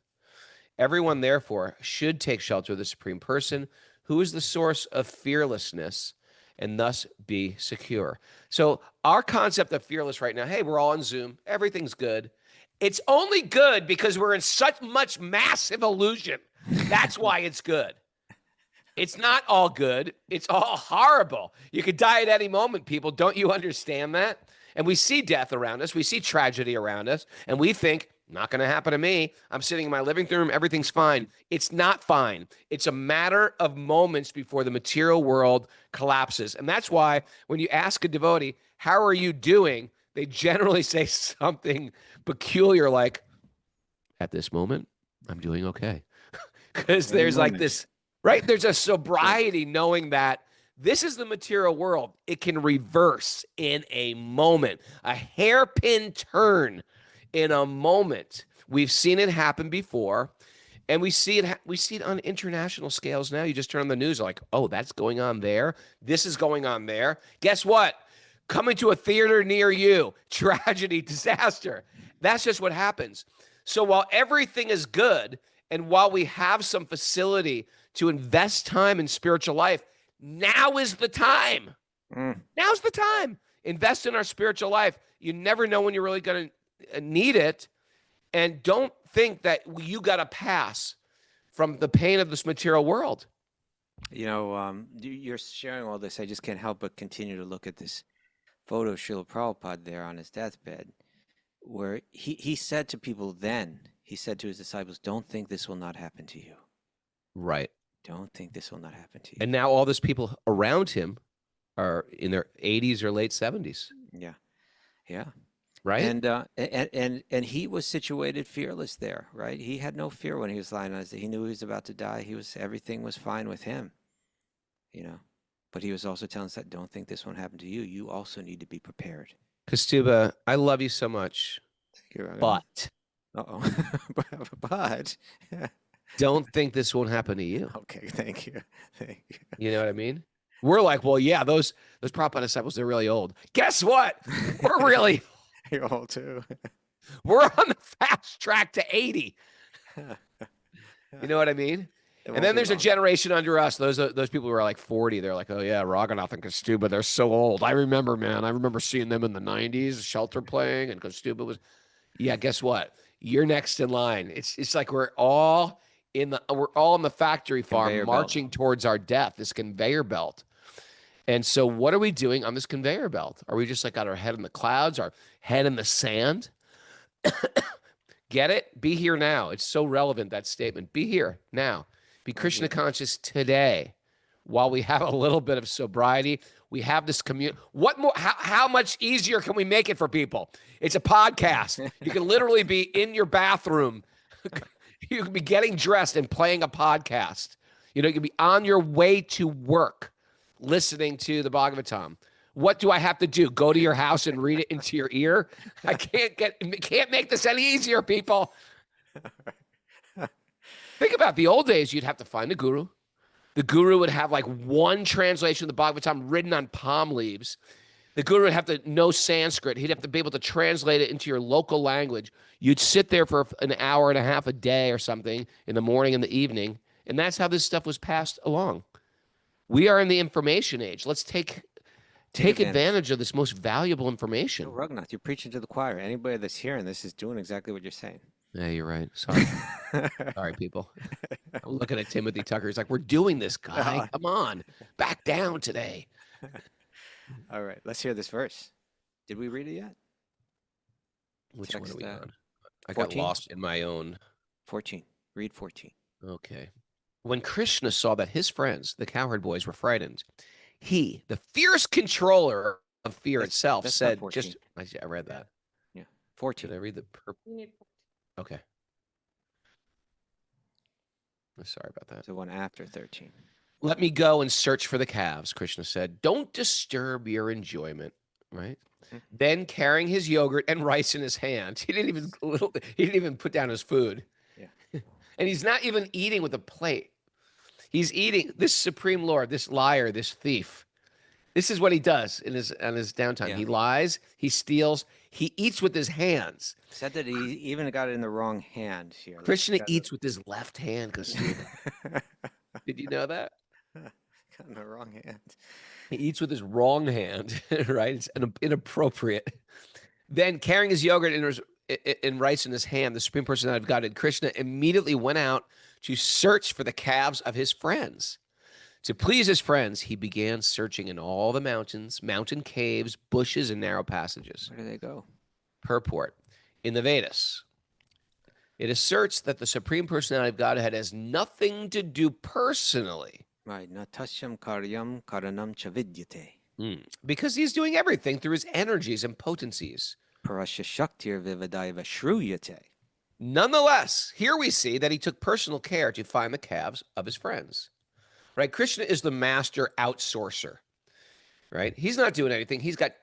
Everyone, therefore, should take shelter of the Supreme Person, who is the source of fearlessness, and thus be secure. So our concept of fearless right now, hey, we're all on Zoom, everything's good. It's only good because we're in such much massive illusion. That's why it's good. It's not all good. It's all horrible. You could die at any moment, people. Don't you understand that? And we see death around us. We see tragedy around us. And we think, not going to happen to me. I'm sitting in my living room. Everything's fine. It's not fine. It's a matter of moments before the material world collapses. And that's why when you ask a devotee, how are you doing? They generally say something peculiar like, at this moment, I'm doing okay. Because there's like this, right? There's a sobriety knowing that this is the material world. It can reverse in a moment, a hairpin turn in a moment. We've seen it happen before, and we see it on international scales now. You just turn on the news, like, oh, that's going on there. This is going on there. Guess what? Coming to a theater near you, tragedy, disaster. That's just what happens. So while everything is good, and while we have some facility to invest time in spiritual life, now is the time. Now's the time. Invest in our spiritual life. You never know when you're really going to need it. And don't think that you got to pass from the pain of this material world. You know, you're sharing all this. I just can't help but continue to look at this photo of Srila Prabhupada there on his deathbed, where he said to people then, he said to his disciples, don't think this will not happen to you. Right. Don't think this will not happen to you. And now all those people around him are in their 80s or late 70s. Yeah. Yeah. Right. And he was situated fearless there, right? He had no fear when he was lying on his. He knew he was about to die. Everything was fine with him, you know. But he was also telling us that don't think this won't happen to you. You also need to be prepared. Kaustubha, I love you so much. Thank you, Raghunath. But but don't think this won't happen to you. Okay, thank you. Thank you. You know what I mean? We're like, well, yeah, those Prabhupada disciples, they're really old. Guess what? We're really You're old too. we're on the fast track to 80. You know what I mean? And then there's a generation under us. Those people who are like 40. They're like, oh yeah, Raghunath and Kaustubha, they're so old. I remember, man. I remember seeing them in the 90s, Shelter playing, and Kaustubha was. Yeah, guess what? You're next in line. It's like we're all in the factory farm Conveyor marching towards our death, this conveyor belt. And so what are we doing on this conveyor belt? Are we just like got our head in the clouds, our head in the sand? Get it? Be here now. It's so relevant, that statement. Be here now. Be Krishna conscious today. While we have a little bit of sobriety, we have this community. What more? How much easier can we make it for people? It's a podcast. You can literally be in your bathroom. You can be getting dressed and playing a podcast. You know, you can be on your way to work listening to the Bhāgavatam. What do I have to do? Go to your house and read it into your ear? I can't make this any easier, people. Think about the old days. You'd have to find a guru. The guru would have like one translation of the Bhāgavatam written on palm leaves. The guru would have to know Sanskrit. He'd have to be able to translate it into your local language. You'd sit there for an hour and a half a day or something in the morning and the evening. And that's how this stuff was passed along. We are in the information age. Let's take advantage of this most valuable information. No, Raghunath, you're preaching to the choir. Anybody that's hearing this is doing exactly what you're saying. Yeah, you're right. Sorry. Sorry, people. I'm looking at Timothy Tucker. He's like, we're doing this, guy. Come on. Back down today. All right, let's hear this verse. Did we read it yet? Which Text, one are we on? I 14? got lost in my own. 14. Read 14. Okay. When Krishna saw that his friends, the cowherd boys, were frightened, he, the fierce controller of fear itself, that's not said, 14. I read that. Yeah, 14. Did I read the You need- Okay. I'm sorry about that. The one after 13. Let me go and search for the calves, Krishna said. Don't disturb your enjoyment, right? Then carrying his yogurt and rice in his hand, he didn't even put down his food. Yeah. And he's not even eating with a plate. He's eating, this supreme lord, this liar, this thief. This is what he does on his downtime. Yeah. He lies, he steals, he eats with his hands. Said that he even got it in the wrong hand here. Krishna Got eats with his left hand, Kaustubha. it- Did you know that? got in the wrong hand. He eats with his wrong hand, right? It's inappropriate. Then carrying his yogurt and rice in his hand, the Supreme Personality of Godhead, Krishna immediately went out to search for the calves of his friends. To please his friends, he began searching in all the mountains, mountain caves, bushes, and narrow passages. Where do they go? Purport. In the Vedas, it asserts that the Supreme Personality of Godhead has nothing to do personally. Right. Natasyam karyam karanam chavidyate. Because he's doing everything through his energies and potencies. Parasya shaktir vivadaiva shruyate. Nonetheless, here we see that he took personal care to find the calves of his friends. Right? Krishna is the master outsourcer. Right? He's not doing anything. He's got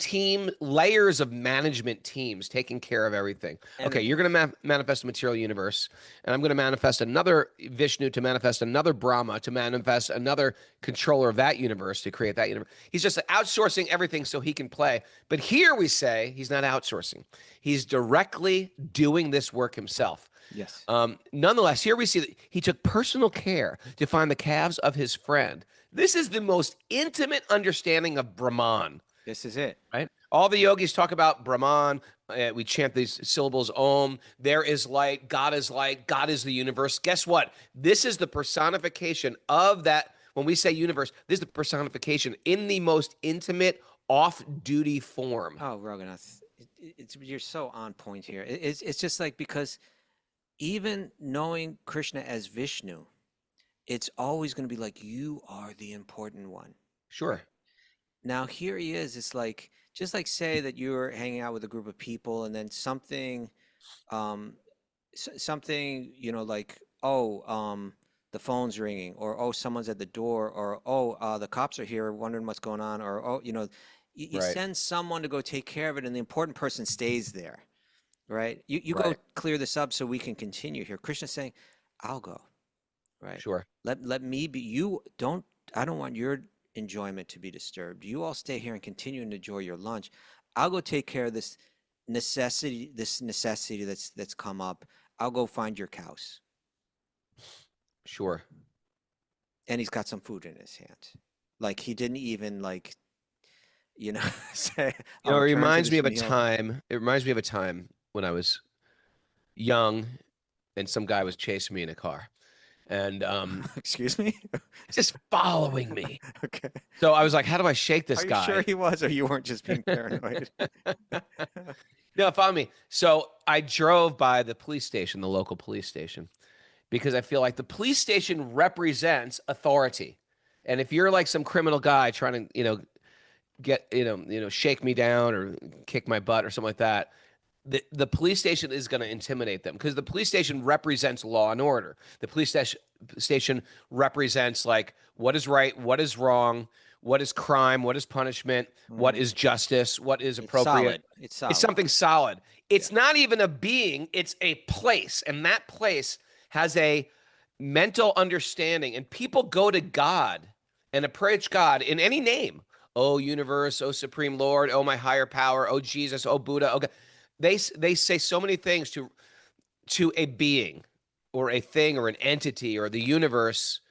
layers of management teams taking care of everything. Okay, you're going to manifest a material universe, and I'm going to manifest another Vishnu to manifest another Brahma to manifest another controller of that universe to create that universe. He's just outsourcing everything so he can play. But here we say he's not outsourcing. He's directly doing this work himself. Yes. Nonetheless, here we see that he took personal care to find the calves of his friend. This is the most intimate understanding of Brahman, This is it. right? All the yogis talk about Brahman. We chant these syllables, Om. There is light. God is the universe. Guess what? This is the personification of that. When we say universe, this is the personification in the most intimate, off-duty form. Oh, Raghunath, you're so on point here. It's just like, because even knowing Krishna as Vishnu, it's always going to be like, you are the important one. Sure. Now here he is. It's like, just like say that you're hanging out with a group of people, and then something, like, the phone's ringing, or someone's at the door, or the cops are here wondering what's going on, or you Right. send someone to go take care of it, and the important person stays there, right? You go Right. clear this up so we can continue here. Krishna's saying, I'll go, right? Sure. Let me be. I don't want your enjoyment to be disturbed. You all stay here and continue to enjoy your lunch. I'll go take care of this necessity that's come up. I'll go find your cows. Sure. And he's got some food in his hand. Like, he didn't even, like, say, You know, "I'll it return to reminds me this of a meal." time. It reminds me of a time when I was young, and some guy was chasing me in a car, and Excuse me? just following me. Okay. So I was like, "How do I shake this Are you guy?" sure he was, or you weren't just being paranoid? No, follow me. So I drove by the police station, the local police station, because I feel like the police station represents authority. And if you're like some criminal guy trying to, get, shake me down or kick my butt or something like that, the police station is going to intimidate them because the police station represents law and order. The police station represents like what is right, what is wrong, what is crime, what is punishment, what is justice, what is appropriate. It's solid. It's something solid. It's not even a being, it's a place. And that place has a mental understanding. And people go to God and approach God in any name. Oh, universe, oh, supreme Lord, oh, my higher power, oh, Jesus, oh, Buddha, oh, God. They say so many things to a being or a thing or an entity or the universe.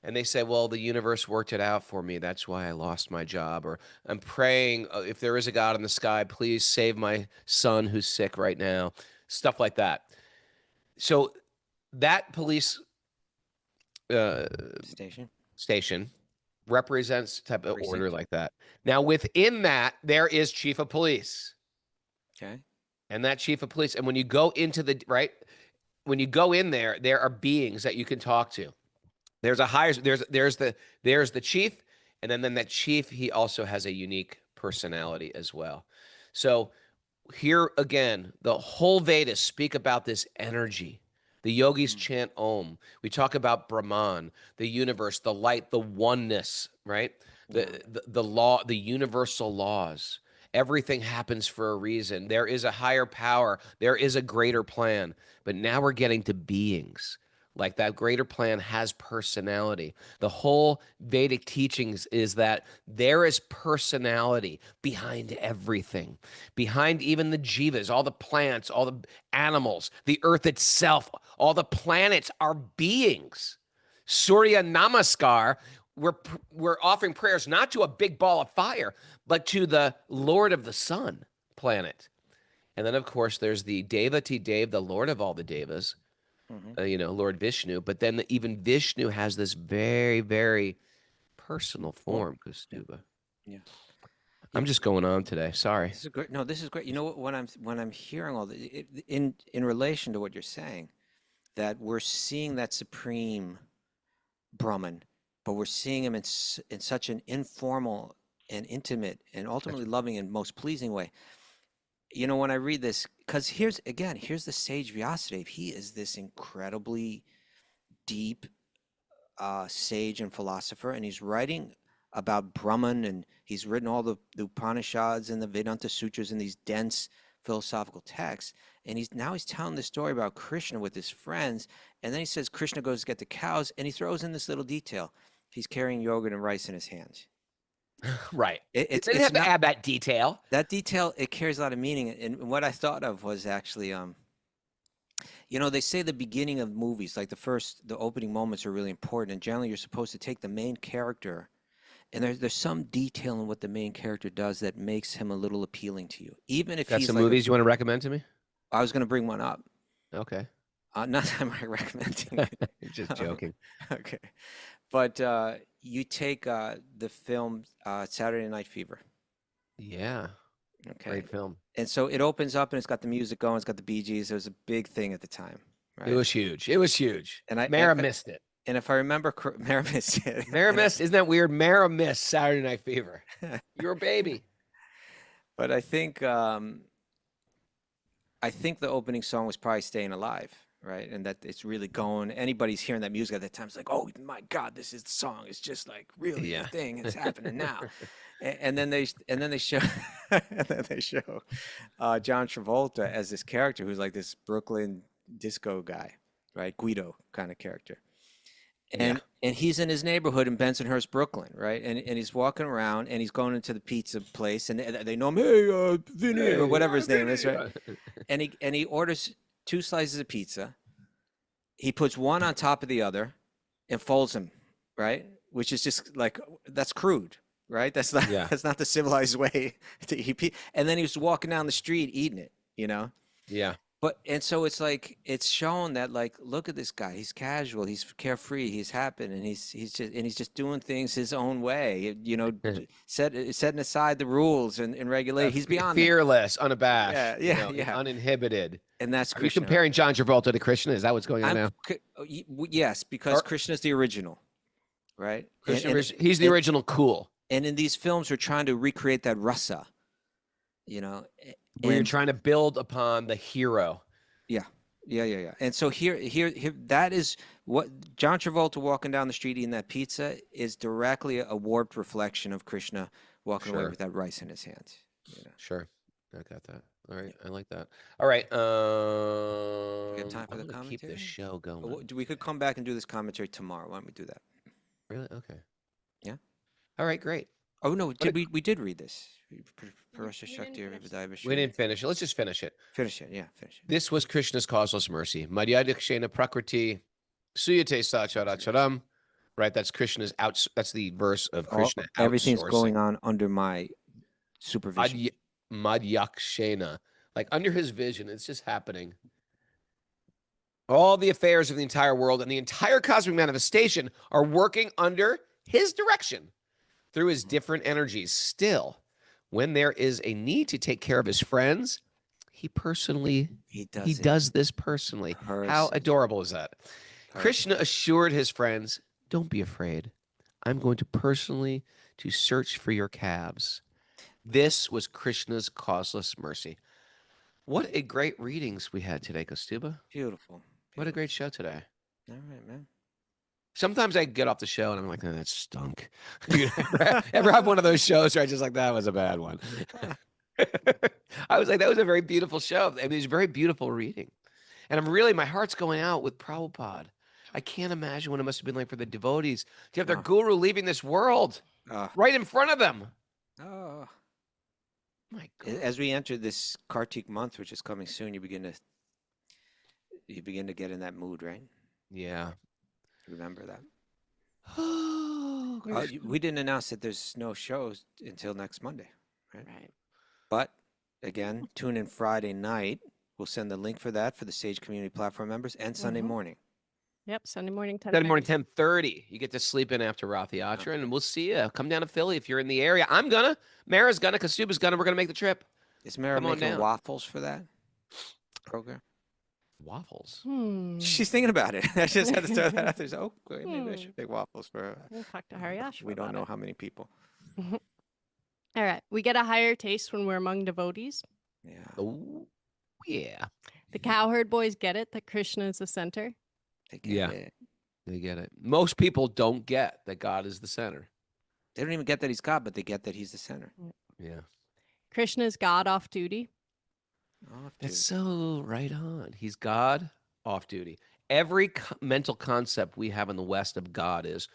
And they say, well, the universe worked it out for me. That's why I lost my job. Or I'm praying, if there is a God in the sky, please save my son who's sick right now. Stuff like that. So that police station represents type of order like that. Now, within that, there is chief of police. Okay. And that chief of police. And when you go into when you go in there, there are beings that you can talk to. There's a higher, there's the chief, and then that chief, he also has a unique personality as well. So here again, the whole Vedas speak about this energy. The yogis chant Om. We talk about Brahman, the universe, the light, the oneness, right? The law, the universal laws. Everything happens for a reason. There is a higher power. There is a greater plan. But now we're getting to beings. Like that greater plan has personality. The whole Vedic teachings is that there is personality behind everything, behind even the jivas, all the plants, all the animals, the earth itself, all the planets are beings. Surya Namaskar, we're offering prayers not to a big ball of fire, but to the Lord of the Sun planet. And then, of course, there's the Devati Dev, the Lord of all the devas. Lord Vishnu, but then even Vishnu has this very, very personal form, Kaustubha. Yeah. I'm just going on today. Sorry. This is great. No, this is great. You know what? When I'm hearing all this, in relation to what you're saying, that we're seeing that supreme Brahman, but we're seeing him in such an informal and intimate and ultimately loving and most pleasing way. When I read this, because here's the sage Vyasadeva. He is this incredibly deep sage and philosopher, and he's writing about Brahman, and he's written all the Upanishads and the Vedanta Sutras and these dense philosophical texts. And he's telling this story about Krishna with his friends, and then he says Krishna goes to get the cows, and he throws in this little detail: he's carrying yogurt and rice in his hands. Right. It didn't have to add that detail. That detail, it carries a lot of meaning. And what I thought of was actually, they say the beginning of movies, like the opening moments are really important. And generally, you're supposed to take the main character, and there's some detail in what the main character does that makes him a little appealing to you. Even if Got he's some like movies you want to recommend to me? I was going to bring one up. Okay. Not that I'm recommending. Just joking. Okay. But you take the film Saturday Night Fever. Yeah. Okay. Great film. And so it opens up and it's got the music going. It's got the Bee Gees. It was a big thing at the time. Right? It was huge. It was huge. And Mara missed it. And if I remember, Mara missed it. Mara missed. Isn't that weird? Mara missed Saturday Night Fever. You're a baby. But I think the opening song was probably Staying Alive. Right, and that it's really going. Anybody's hearing that music at that time, it's like, oh my God, this is the song. It's just like really the thing. It's happening now. And then they show John Travolta as this character who's like this Brooklyn disco guy, right? Guido kind of character. And he's in his neighborhood in Bensonhurst, Brooklyn, right? And he's walking around and he's going into the pizza place, and they know him, hey, Vinny, or whatever his name is, right? And he orders 2 slices of pizza. He puts one on top of the other and folds them, right? Which is just like, that's crude, right? That's not the civilized way to eat pizza. And then he was walking down the street eating it, Yeah. But and so it's like it's shown that like look at this guy. He's casual. He's carefree. He's happy, and he's just doing things his own way. You know, setting aside the rules and regulate. He's beyond that. fearless, unabashed, Yeah, you yeah, know, yeah. uninhibited. And that's Are you Krishna. comparing John Travolta to Krishna? Is that what's going on now? Yes, because Or- Krishna's the original, right? Krishna, he's the original cool. And in these films, we're trying to recreate that rasa. You know, Where you're and trying to build upon the hero. yeah. And so here, that is what John Travolta walking down the street eating that pizza is directly a warped reflection of Krishna walking away Sure. with that rice in his hands. You know? Sure. I got that. All right. I like that. All right. We got time for I'm the gonna keep commentary? this show going. We could come back and do this commentary tomorrow. Why don't we do that? Really? Okay. Yeah. All right. Great. Oh no, a- we did read this. Parasha we Shakti didn't finish Vṛndāvana. We didn't finish it. Let's just finish it. Finish it. Yeah, finish it. This was Krishna's causeless mercy. Madhyadikshena prakriti suyate sacharacharam. Right. That's Krishna's out. That's the verse of Krishna. Everything's outsourcing. going on under my supervision. Madhyakshena. Like under his vision, it's just happening. All the affairs of the entire world and the entire cosmic manifestation are working under his direction through his different energies. Still, when there is a need to take care of his friends, he does this personally. How Personally. adorable is that? Krishna assured his friends, don't be afraid. I'm going to personally to search for your calves. This was Krishna's causeless mercy. What a great readings we had today, Kaustubha. Beautiful. What a great show today. All right, man. Sometimes I get off the show and I'm like, oh, that stunk. You ever have one of those shows where I just like, that was a bad one. I was like, that was a very beautiful show. I mean, it was a very beautiful reading. And I'm really, my heart's going out with Prabhupada. I can't imagine what it must have been like for the devotees to have their guru leaving this world right in front of them. Oh. My God. As we enter this Kartik month, which is coming soon, you begin to get in that mood, right? Yeah. Remember that. Oh, We didn't announce that there's no shows until next Monday, right? Right. But again, tune in Friday night. We'll send the link for that for the Sage Community Platform members and Sunday morning. Yep. Sunday morning, 10. Saturday morning, 10:30. You get to sleep in after Rath Yatra, and we'll see you. Come down to Philly if you're in the area. I'm gonna. Mara's gonna. Kaustubha's gonna. We're gonna make the trip. Is Mara Come on making down. waffles for that program? Waffles. She's thinking about it. I just had to throw that out there. Oh, maybe I should make waffles for her. We'll talk to Hariyash. We don't know how many people. All right. We get a higher taste when we're among devotees. Yeah. Oh, yeah. The cowherd boys get it that Krishna is the center. They get Yeah. it. They get it. Most people don't get that God is the center. They don't even get that he's God, but they get that he's the center. Yeah. Krishna is God off duty. Oh, That's dude. so right on. He's God off duty. Every mental concept we have in the West of God is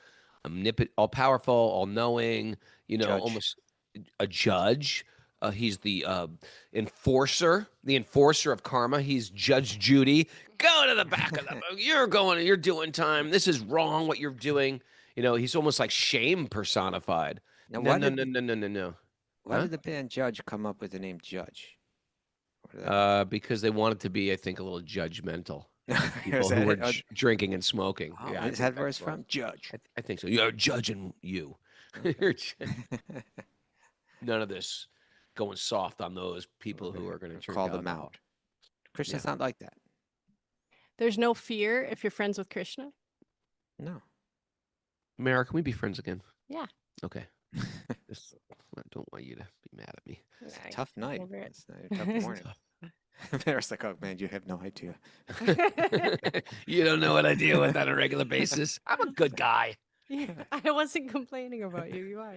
omnipotent, all powerful, all knowing, Judge. almost a judge. He's the enforcer of karma. He's Judge Judy. Go to the back of the book. You're doing time. This is wrong what you're doing. He's almost like shame personified. Now, No. why Huh? did the band Judge come up with the name Judge? Where did that Because they wanted to be, I think, a little judgmental. People Is who that were it? drinking and smoking. Oh, Yeah, I is think that where that's it's what- from? Judge. I think so. You're judging you. You're none of this going soft on those people who are going to Call them out. Krishna's not like that. There's no fear if you're friends with Krishna. No. Mara, can we be friends again? Yeah. Okay. I don't want you to be mad at me. It's a tough night. over it. It's a tough morning. Mary's like, oh man, you have no idea. You don't know what I deal with on a regular basis. I'm a good guy. Yeah, I wasn't complaining about you. You are.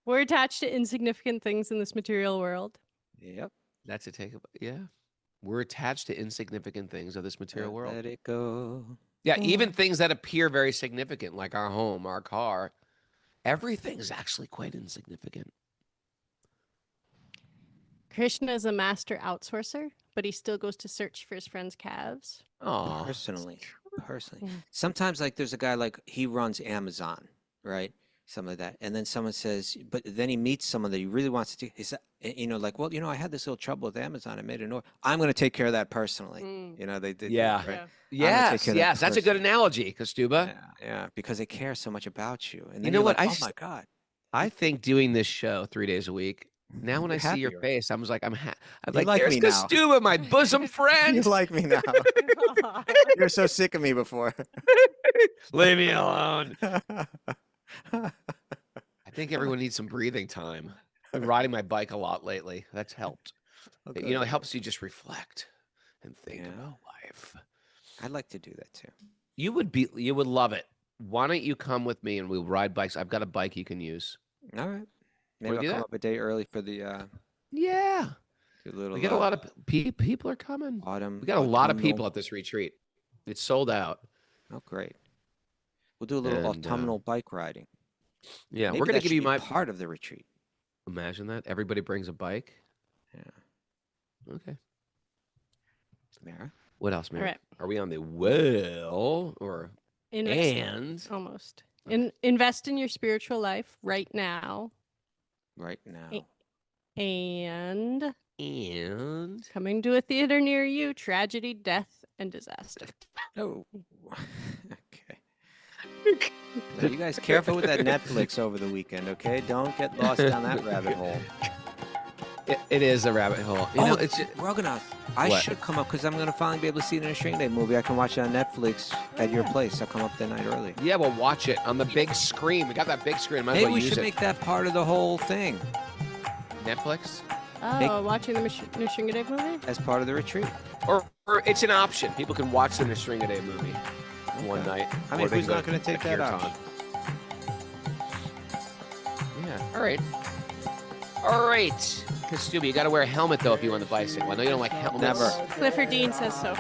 We're attached to insignificant things in this material world. Yep. That's a take. Yeah. We're attached to insignificant things of this material world. Let it go. Yeah, even things that appear very significant, like our home, our car, everything's actually quite insignificant. Krishna is a master outsourcer, but he still goes to search for his friend's calves. Personally. Mm. Sometimes like there's a guy like he runs Amazon, right? something like that. And then someone says, but then he meets someone that he really wants to do. He's, like, well, I had this little trouble with Amazon. I made an order. I'm going to take care of that personally. They did. Yeah. Right? Yeah. take care of that Yes. That's a good person. analogy, Kaustubha. Yeah, because they care so much about you. And You then know you're what? like, oh my God. I think doing this show 3 days a week, now when You're I see your happier. face, I'm like, I'm You like, like there's me now." Kaustubha, my bosom You friend. like me now. You're so sick of me before. Leave me alone. I think everyone needs some breathing time. I've been riding my bike a lot lately. That's helped. Okay. It helps you just reflect and think Yeah. about life. I'd like to do that too. You would love it. Why don't you come with me and we'll ride bikes? I've got a bike you can use. All right. Maybe Wanna do I'll come that? up a day early for the Yeah. little We got a lot of people are coming. autumn. We got a lot of autumnal- people at this retreat. It's sold out. Oh, great. We'll do a little And, autumnal bike riding. Yeah, Maybe we're gonna that give should you be my. part of the retreat. Imagine that everybody brings a bike. Yeah. Okay. Mara? What else, Mary? right. Are we on the well or and? Almost. Invest in your spiritual life right now. Right now. And And coming to a theater near you, tragedy, death, and disaster. Oh. Okay. Now, you guys careful with that Netflix over the weekend, okay? Don't get lost down that rabbit hole. it is a rabbit hole. You know, it's just, Raghunath, I What? should come up because I'm going to finally be able to see it in a String Day movie. I can watch it on Netflix at your place. I'll come up the night early. yeah. Well, watch it on the big screen. We got that big screen. Might as Maybe well we use should it. make that part of the whole thing Netflix, Oh, watching the New Shringadev movie? as part of the retreat. or it's an option. People can watch the String a Day movie one Okay. night. I mean, or they who's can not go going to take that Kirtan. option? Yeah. All right. All right. Kaustubha, you got to wear a helmet though if you on the bicycle. I know you don't like helmets. Never. Clifford Dean says so.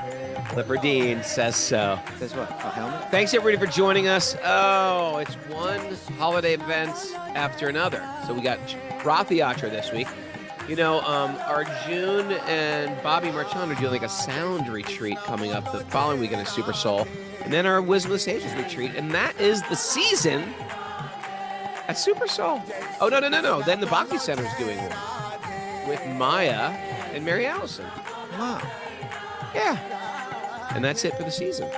Clifford Dean says so. Says what? A helmet? Thanks everybody for joining us. Oh, it's one holiday event after another. So we got Rath Yatra this week. Arjun and Bobby Marchand are doing like a sound retreat coming up the following weekend in Super Soul. And then our Wisdom of the Sages retreat. And that is the season at Super Soul. Oh, no. Then the Bhakti Center is doing one with Maya and Mary Allison. Wow. Yeah. And that's it for the season.